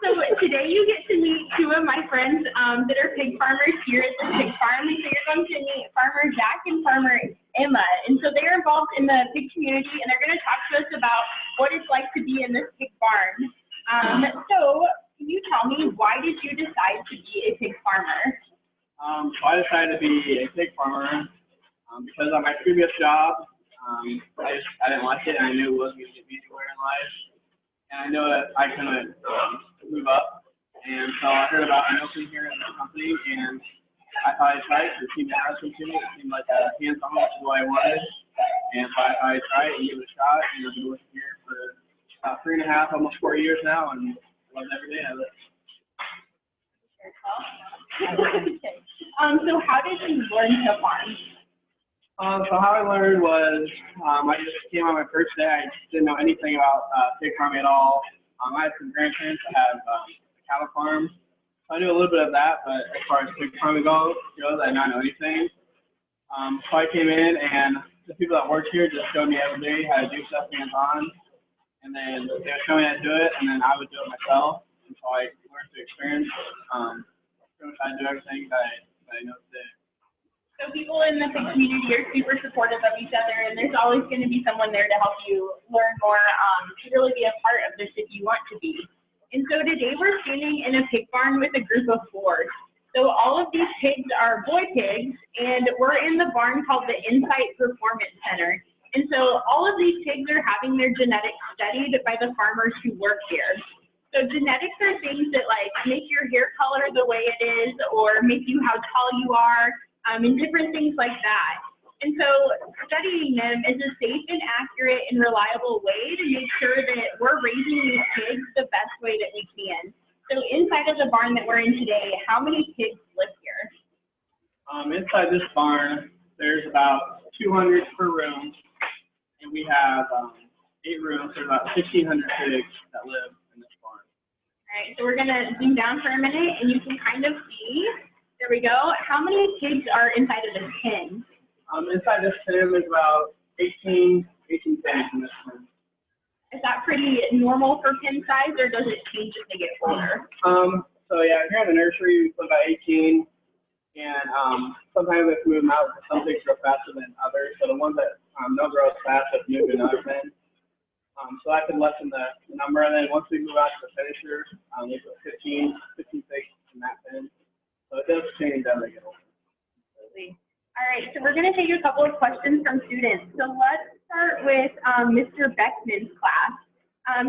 So today you get to meet two of my friends that are pig farmers here at the pig farm. And so you're going to meet Farmer Zach and Farmer Emma. And so they're involved in the pig community, and they're going to talk to us about what it's like to be in this pig barn. So can you tell me, why did you decide to be a pig farmer? So I decided to be a pig farmer because on my previous job, I didn't like it, and I knew it wasn't going to get me anywhere in life. And I know that I couldn't move up. And so I heard about an opening here in the company, and I thought I'd try it. It seemed interesting to me. It seemed like a hands-on, which is what I wanted. And so I tried it and gave it a shot. And I've been working here for about 3.5, almost 4 years now, and love every day of it. Okay. So how did you learn to farm? So how I learned was I just came on my first day. I didn't know anything about pig farming at all. I had some grandparents that have a cattle farm. So I knew a little bit of that, but as far as pig farming goes, I did not know anything. So I came in, and the people that worked here just showed me every day how to do stuff hands-on. And then they would show me how to do it, and then I would do it myself. And so I learned through experience pretty much how to do everything that I know today. So people in the pig community are super supportive of each other, and there's always going to be someone there to help you learn more, to really be a part of this if you want to be. And so today we're standing in a pig barn with a group of 4. So all of these pigs are boy pigs, and we're in the barn called the Insight Performance Center. And so all of these pigs are having their genetics studied by the farmers who work here. So genetics are things that like make your hair color the way it is, or make you how tall you are, and different things like that. And so studying them is a safe and accurate and reliable way to make sure that we're raising these pigs the best way that we can. So inside of the barn that we're in today, how many pigs live here? Inside this barn, there's about 200 per room, and we have 8 rooms. There's about 1,600 pigs that live in this barn. All right, so we're gonna zoom down for a minute, and you can kind of see. There we go. How many pigs are inside of this pen? Inside this pen, there's about 18 pigs in this pen. Is that pretty normal for pen size, or does it change as they get older? So yeah, here in the nursery, we put about 18, and sometimes we have to move them out because some pigs grow faster than others. So the ones that don't grow as fast have to move to another pen. So that could lessen the number, and then once we move out to the finisher, we put 15 pigs in that pen. So it does change as they get older. Absolutely. All right, so we're going to take a couple of questions from students. So let's start with Mr. Beckman's class.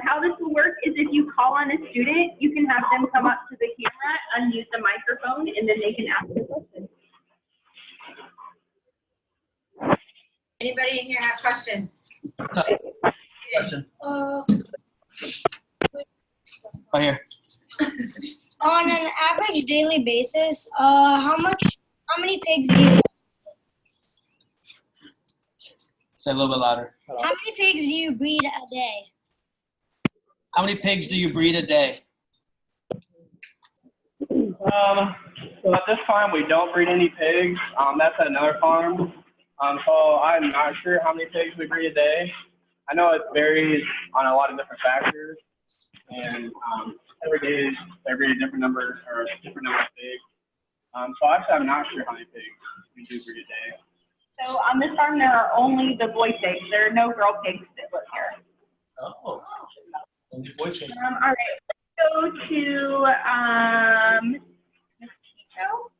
How this will work is if you call on a student, you can have them come up to the camera, unmute the microphone, and then they can ask a question. Anybody in here have questions? Question. Right here. On an average daily basis, how many pigs do you? Say a little bit louder. How many pigs do you breed a day? How many pigs do you breed a day? So at this farm, we don't breed any pigs. That's at another farm. So I'm not sure how many pigs we breed a day. I know it varies on a lot of different factors, and every day they breed a different number or a different number of pigs. So actually, I'm not sure how many pigs we do breed a day. So on this farm, there are only the boy pigs. There are no girl pigs that live here. Oh. Only boy pigs. All right, let's go to Ms. Tito.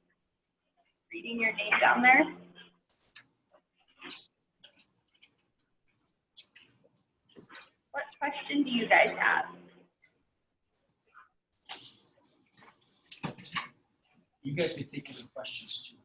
Reading your name down there. What question do you guys have? You guys be thinking of questions too.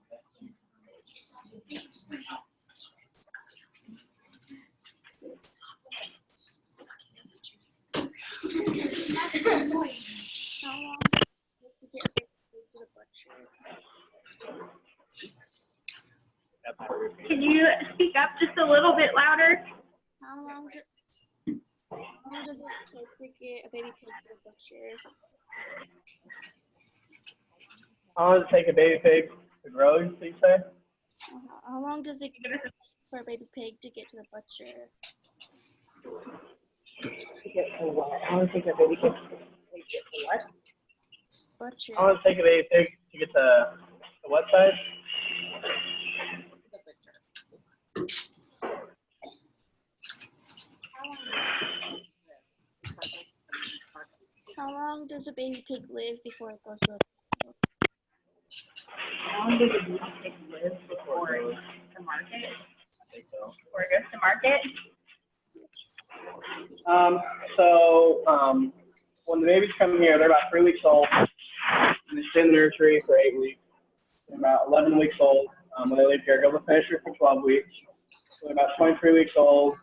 Can you speak up just a little bit louder? How long does it take to get a baby pig to the butcher? How long does it take a baby pig to grow, you say? How long does it take for a baby pig to get to the butcher? To get to what? How long does it take a baby pig to get to Butcher. How long does it take a baby pig to get to what size? How long does a baby pig live before it goes to How long does a baby pig live before it goes to market? Before it goes to market? When the babies come here, they're about 3 weeks old, and they stay in the nursery for 8 weeks. They're about 11 weeks old when they leave here. Go to the finisher for 12 weeks. So they're about 23 weeks old,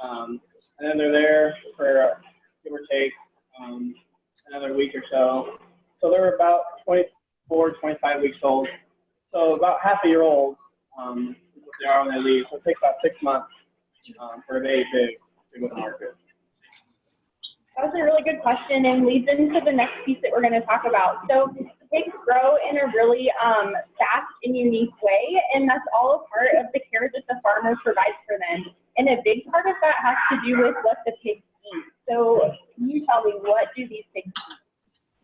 and then they're there for give or take another week or so. So they're about 24, 25 weeks old. So about half a year old is what they are when they leave. So it takes about 6 months for a baby pig to go to market. That was a really good question and leads into the next piece that we're going to talk about. So pigs grow in a really fast and unique way, and that's all a part of the care that the farmer provides for them. And a big part of that has to do with what the pigs eat. So can you tell me, what do these pigs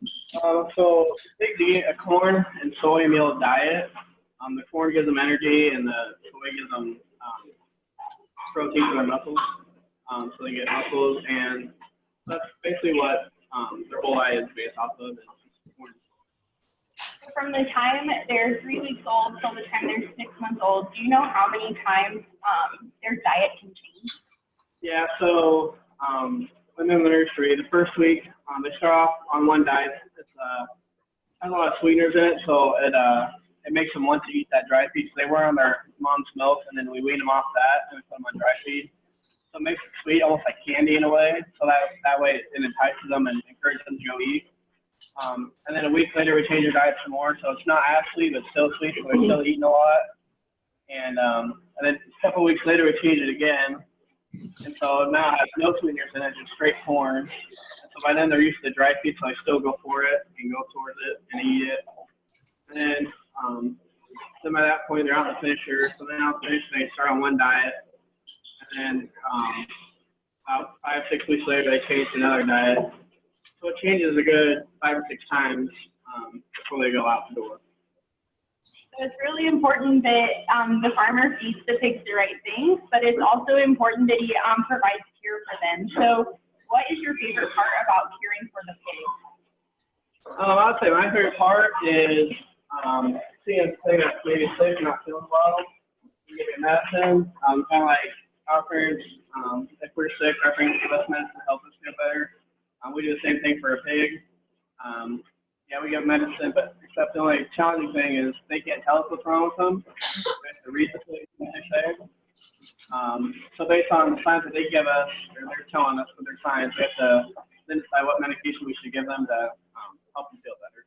eat? So pigs eat a corn and soy meal diet. The corn gives them energy, and the soy gives them protein for their muscles. So they get muscles, and that's basically what their whole diet is based off of. From the time they're 3 weeks old till the time they're 6 months old, do you know how many times their diet can change? Yeah, so when they're in the nursery, the first week, they start off on one diet. It has a lot of sweeteners in it, so it makes them want to eat that dry feed. So they were on their mom's milk, and then we wean them off that, and we put them on dry feed. So it makes it sweet, almost like candy in a way. So that way it entices them and encourages them to go eat. And then a week later, we change their diet some more. So it's not as sweet, but still sweet. So they're still eating a lot. And then a couple of weeks later, we change it again. And so now it has no sweeteners in it, just straight corn. And so by then, they're used to the dry feed, so they still go for it and go towards it and eat it. And then by that point, they're out in the finisher. So then out the finisher, they start on one diet. And about 5, 6 weeks later, they change to another diet. So it changes a good 5 or 6 times before they go out the door. So it's really important that the farmer feeds the pigs the right things, but it's also important that he provides care for them. So what is your favorite part about caring for the pigs? I would say my favorite part is seeing a pig that's maybe sick and not feeling well. You give it medicine, kind of like our parents, if we're sick, our parents give us medicine to help us feel better. We do the same thing for a pig. Yeah, we give medicine, but except the only challenging thing is they can't tell us what's wrong with them. We have to read the things that they say. So based on the signs that they give us, or they're telling us with their signs, we have to then decide what medication we should give them to help them feel better.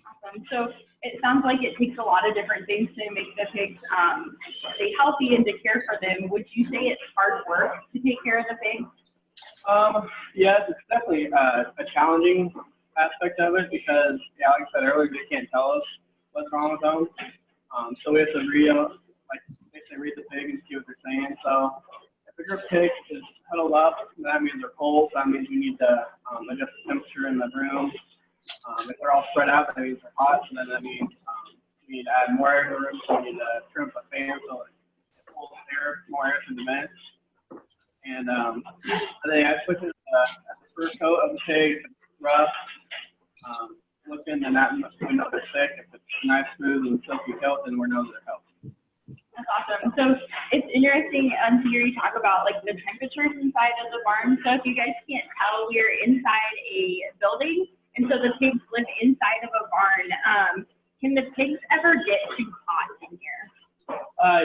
Awesome. So it sounds like it takes a lot of different things to make the pigs stay healthy and to care for them. Would you say it's hard work to take care of the pigs? Yes, it's definitely a challenging aspect of it because, yeah, like I said earlier, they can't tell us what's wrong with them. So we have to basically read the pig and see what they're saying. So if a group pig is huddled up, that means they're cold. That means we need to adjust the temperature in the room. If they're all spread out, that means they're hot. And then that means we need to add more air to the room. So we need to trim up the fan so it pulls more air through the vents. And then I switch it at the first coat of the pig. If it's rough looking, and that we know they're sick. If it's nice, smooth, and silky coat, then we know they're healthy. That's awesome. So it's interesting to hear you talk about like the temperatures inside of the barn. So if you guys can't tell, we're inside a building, and so the pigs live inside of a barn. Can the pigs ever get too hot in here?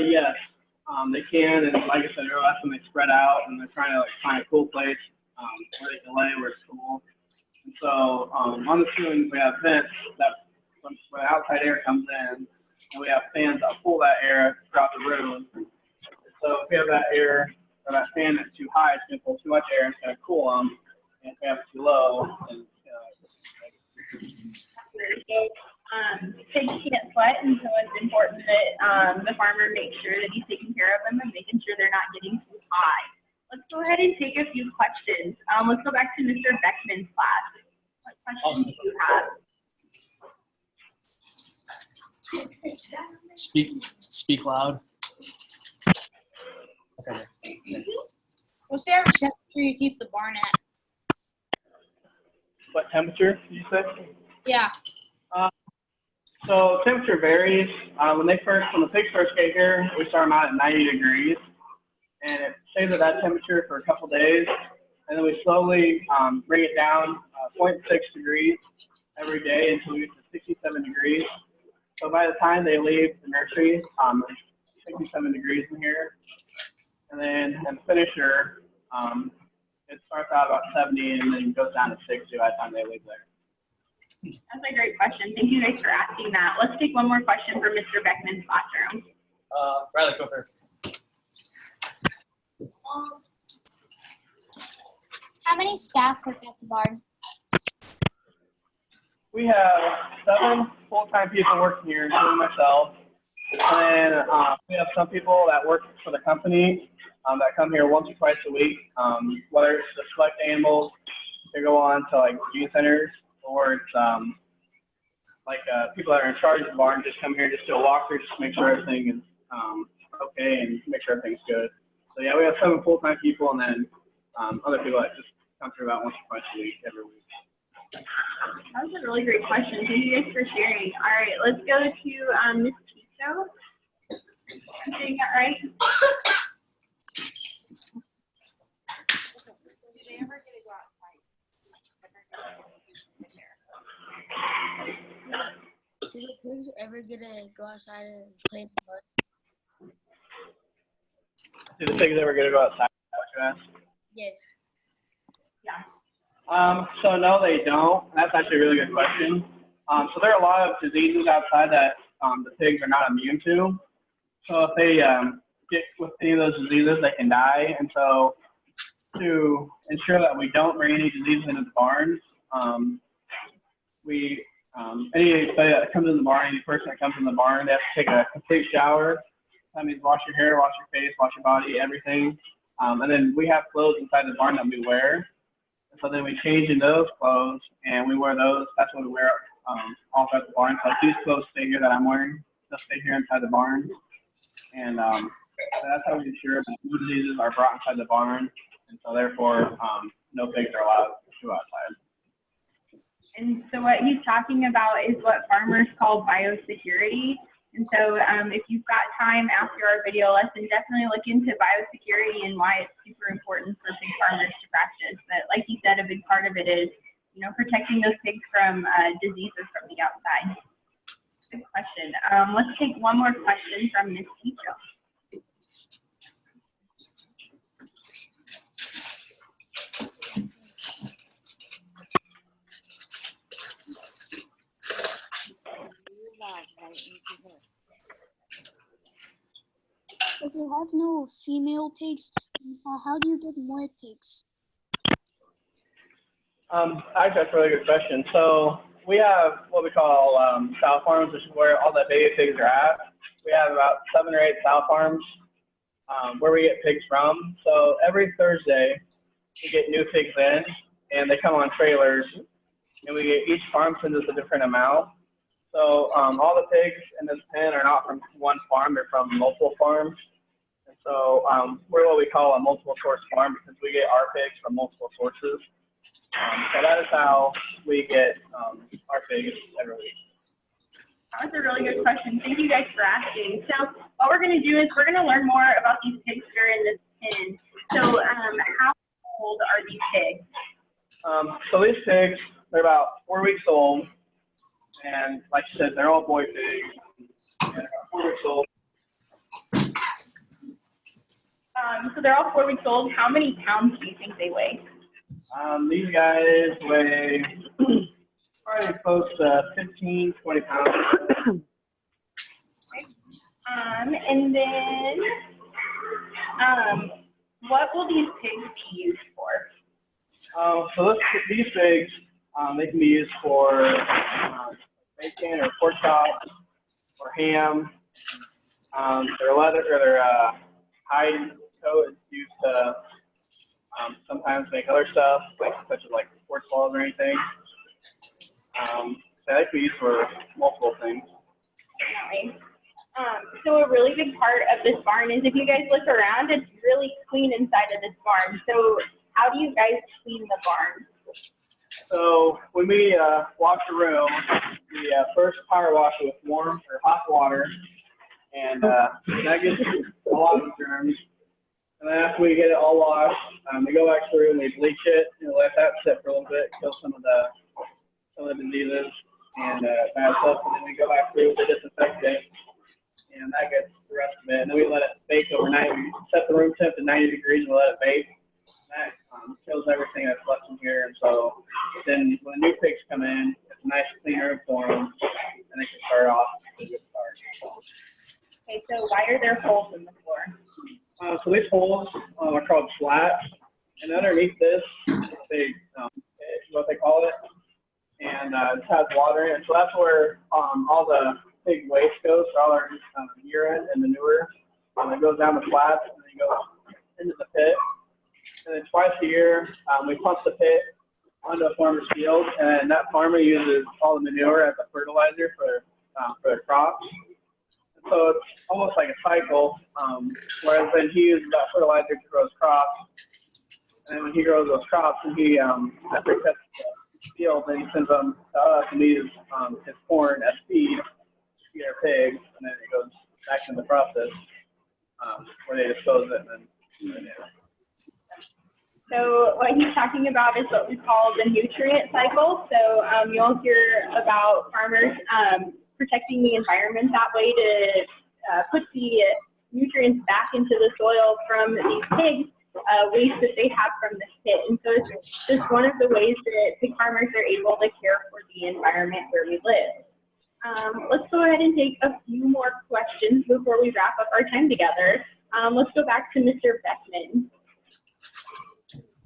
Yes. They can, and like I said earlier, that's when they spread out and they're trying to find a cool place where they can lay, where it's cool. And so on the ceilings we have vents that when the outside air comes in, and we have fans that pull that air throughout the room. So if we have that air or that fan that's too high, it's going to pull too much air and it's going to cool them. And if we have it too low, then Pigs can't sweat, and so it's important that the farmer makes sure that he's taking care of them and making sure they're not getting too high. Let's go ahead and take a few questions. Let's go back to Mr. Beckman's class. What questions do you have? Speak loud. Okay. What's the average temperature you keep the barn at? What temperature did you say? Yeah. So temperature varies. When the pigs first get here, we start them out at 90 degrees, and it stays at that temperature for a couple days, and then we slowly bring it down 0.6 degrees every day until we get to 67 degrees. So by the time they leave the nursery, it's 67 degrees in here, and then at the finisher, it starts out about 70 and then goes down to 60 by the time they leave there. That's a great question. Thank you guys for asking that. Let's take one more question from Mr. Beckman's classroom. Riley, go first. How many staff work at the barn? We have 7 full-time people working here, including myself. And then we have some people that work for the company that come here once or twice a week, whether it's to select animals to go on to like gene centers, or it's people that are in charge of the barn just come here just to a walkthrough, just to make sure everything is okay and make sure everything's good. So yeah, we have 7 full-time people, and then other people that just come through about once or twice a week every week. That was a really great question. Thank you guys for sharing. All right, let's go to Ms. Tito. I'm saying that right? Do the pigs ever get to go outside and play in the mud? Do the pigs ever get to go outside? Is that what you asked? Yes. Yeah. So no, they don't. That's actually a really good question. So there are a lot of diseases outside that the pigs are not immune to. So if they get with any of those diseases, they can die. And so to ensure that we don't bring any diseases into the barns, anybody that comes in the barn, any person that comes in the barn, they have to take a complete shower. That means wash your hair, wash your face, wash your body, everything. And then we have clothes inside the barn that we wear. So then we change into those clothes and we wear those. That's what we wear all throughout the barn. So like these clothes stay here that I'm wearing. They'll stay here inside the barn. And so that's how we ensure that no diseases are brought inside the barn. And so therefore, no pigs are allowed to go outside. And so what he's talking about is what farmers call biosecurity. And so if you've got time after our video lesson, definitely look into biosecurity and why it's super important for pig farmers to practice. But like you said, a big part of it is, protecting those pigs from diseases from the outside. Good question. Let's take one more question from Ms. Ticho. If you have no female pigs, how do you get more pigs? Actually, that's a really good question. So we have what we call sow farms, which is where all the baby pigs are at. We have about 7 or 8 sow farms where we get pigs from. So every Thursday, we get new pigs in, and they come on trailers, and each farm sends us a different amount. So all the pigs in this pen are not from one farm, they're from multiple farms. And so we're what we call a multiple source farm because we get our pigs from multiple sources. So that is how we get our pigs every week. That was a really good question. Thank you guys for asking. So what we're going to do is we're going to learn more about these pigs that are in this pen. So how old are these pigs? So these pigs, they're about 4 weeks old. And like you said, they're all boy pigs. And they're about 4 weeks old. So they're all 4 weeks old. How many pounds do you think they weigh? These guys weigh probably close to 15, 20 pounds. And then what will these pigs be used for? So these pigs, they can be used for bacon or pork chops or ham. Their leather or their hide coat is used to sometimes make other stuff, such as like sports balls or anything. That I could use for multiple things. Definitely. So a really big part of this barn is if you guys look around, it's really clean inside of this barn. So how do you guys clean the barn? So when we wash the room, we first power wash it with warm or hot water, and that gets a lot of germs. And then after we get it all washed, we go back to the room, we bleach it, and let that sit for a little bit, kill some of the diseases and bad stuff, and then we go back through, we disinfect it, and that gets the rest of it. And then we let it bake overnight. We set the room temp to 90 degrees and let it bake. That kills everything that's left in here. And so then when the new pigs come in, it's a nice clean room for them, and they can start off with a good start. Okay, so why are there holes in the floor? So these holes are called slats, and underneath this is what they call it, and it has water in it. So that's where all the pig waste goes, so all our urine and manure. It goes down the flats and then goes into the pit. And then twice a year, we pump the pit onto a farmer's field, and that farmer uses all the manure as a fertilizer for the crops. So it's almost like a cycle, whereas then he uses that fertilizer to grow his crops, and then when he grows those crops, and he after he cuts the field, then he sends them to us, and we use his corn as feed to feed our pigs, and then it goes back in the process where they dispose it, and then So what he's talking about is what we call the nutrient cycle. So you'll hear about farmers protecting the environment that way to put the nutrients back into the soil from these pigs, waste that they have from this pit. And so it's just one of the ways that pig farmers are able to care for the environment where we live. Let's go ahead and take a few more questions before we wrap up our time together. Let's go back to Mr. Beckman.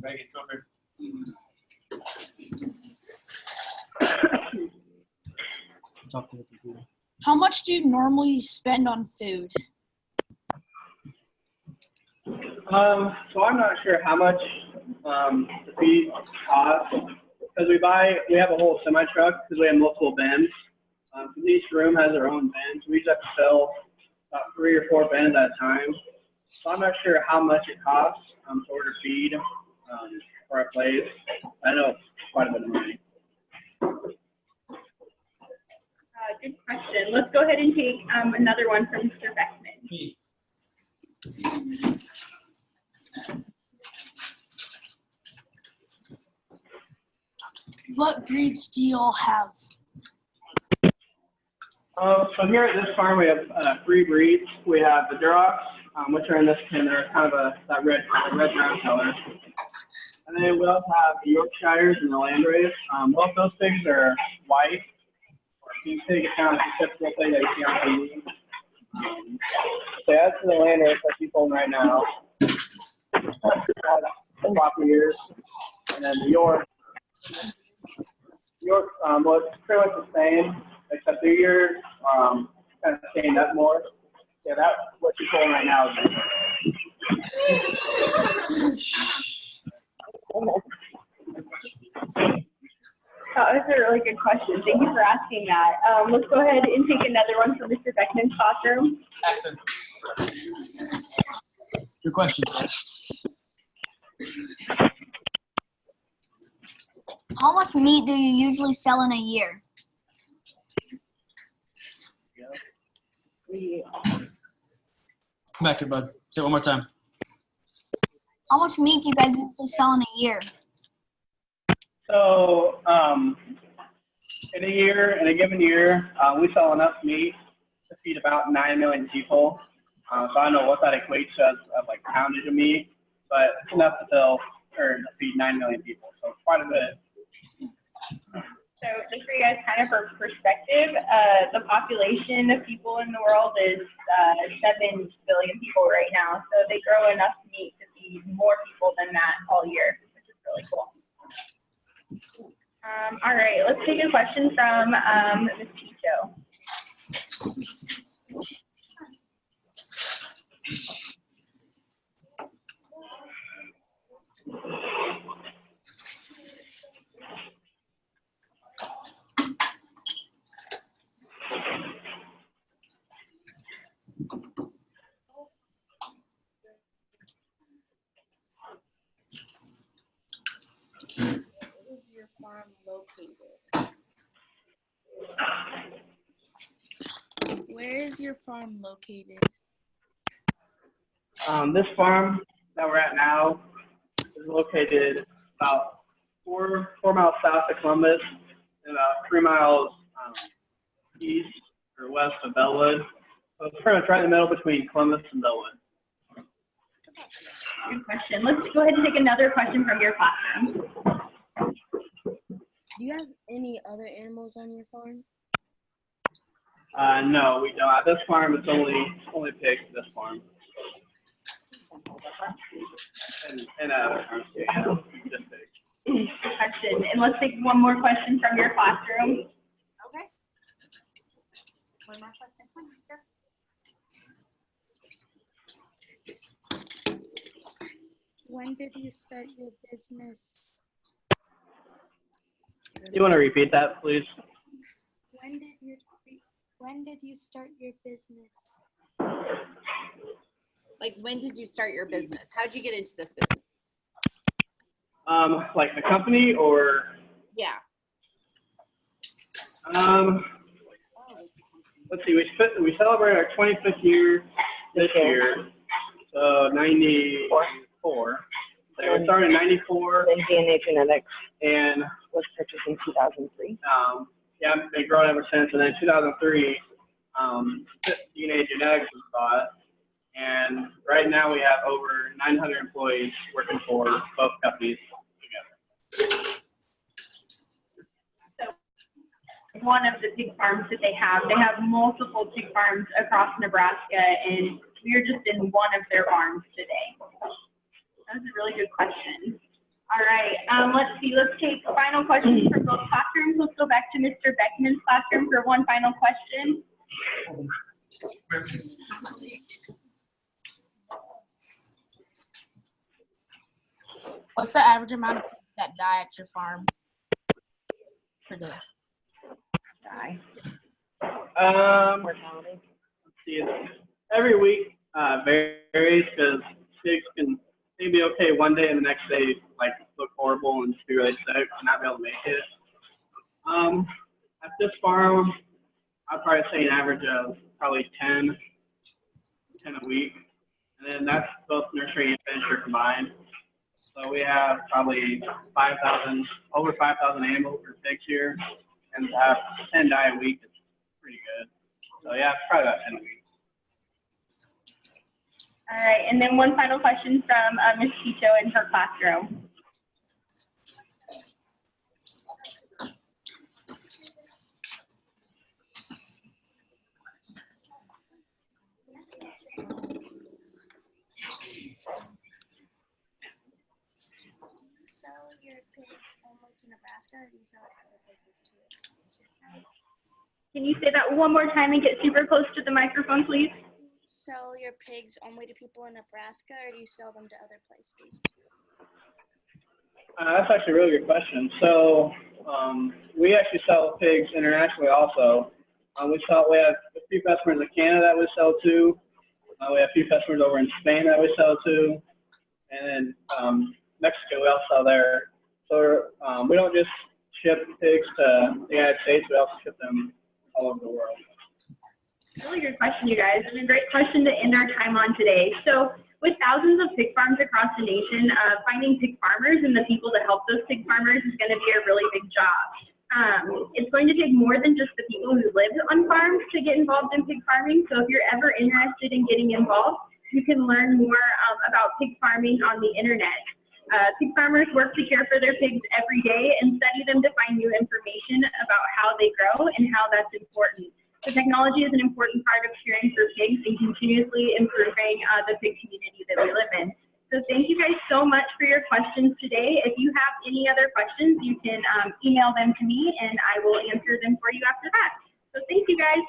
Megan, come here. Talk to the computer. How much do you normally spend on food? So I'm not sure how much the feed costs, because we have a whole semi truck because we have multiple bins. Each room has their own bins. We just have to fill about 3 or 4 bins at a time. So I'm not sure how much it costs to order feed for our place. I know it's quite a bit of money. Good question. Let's go ahead and take another one from Mr. Beckman. What breeds do you all have? So here at this farm, we have 3 breeds. We have the Durocs, which are in this tin. They're kind of that red-brown color. And then we also have the Yorkshires and the Landrays. Both those pigs are white. You can take it down to the typical thing that you see on TV. So that's the Landrays that she's holding right now. Floppy ears. And then the York, well, it's pretty much the same, except their ears kind of stand up more. Yeah, that's what she's holding right now. That was a really good question. Thank you for asking that. Let's go ahead and take another one from Mr. Beckman's classroom. Axton. Your question. How much meat do you usually sell in a year? Come back here, bud. Say it one more time. How much meat do you guys usually sell in a year? So, in a given year, we sell enough meat to feed about 9 million people. So I don't know what that equates to as like poundage of meat, but it's enough to feed 9 million people. So quite a bit. So just for you guys kind of for perspective, the population of people in the world is 7 billion people right now. So they grow enough meat to feed more people than that all year, which is really cool. All right, let's take a question from Ms. Chicho. farm located? Where is your farm located? This farm that we're at now is located about 4 miles south of Columbus and about 3 miles east or west of Bellwood. So it's pretty much right in the middle between Columbus and Bellwood. Good question. Let's go ahead and take another question from your classroom. Do you have any other animals on your farm? No, we don't. At this farm, it's only pigs. This farm. And other farms, yeah, just pigs. Good question. And let's take one more question from your classroom. Okay. One more question. When did you start your business? You want to repeat that, please? When did you start your business? Like, when did you start your business? How'd you get into this business? Like the company or? Yeah. Let's see. We celebrate our 25th year this year, so 94. So we started in 94. Then DNA Genetics And was purchased in 2003. yeah, they've grown ever since. And then 2003, DNA Genetics was bought. And right now we have over 900 employees working for both companies together. One of the pig farms that they have multiple pig farms across Nebraska, and we're just in one of their barns today. That was a really good question. All right, let's see. Let's take final questions from both classrooms. Let's go back to Mr. Beckman's classroom for one final question. What's the average amount of pigs that die at your farm per day? Die. Mortality. Let's see. Every week varies because pigs can be okay one day and the next day like look horrible and just be really sick and not be able to make it. At this farm, I'd probably say an average of probably 10 a week, and then that's both nursery and finisher combined. So we have probably over 5,000 animals or pigs here, and to have 10 die a week is pretty good. So yeah, probably about 10 a week. All right, and then one final question from Ms. Chicho in her classroom. Sell your pigs only to Nebraska, or do you sell it to other places too? Can you say that one more time and get super close to the microphone, please? Sell your pigs only to people in Nebraska, or do you sell them to other places too? That's actually a really good question. So we actually sell pigs internationally also. We have a few customers in Canada that we sell to. We have a few customers over in Spain that we sell to. And then Mexico, we also sell there. So we don't just ship pigs to the United States, we also ship them all over the world. Really good question, you guys, and a great question to end our time on today. So with thousands of pig farms across the nation, finding pig farmers and the people to help those pig farmers is going to be a really big job. It's going to take more than just the people who live on farms to get involved in pig farming. So if you're ever interested in getting involved, you can learn more about pig farming on the internet. Pig farmers work to care for their pigs every day and study them to find new information about how they grow and how that's important. So technology is an important part of caring for pigs and continuously improving the pig community that we live in. So thank you guys so much for your questions today. If you have any other questions, you can email them to me and I will answer them for you after that. So thank you guys.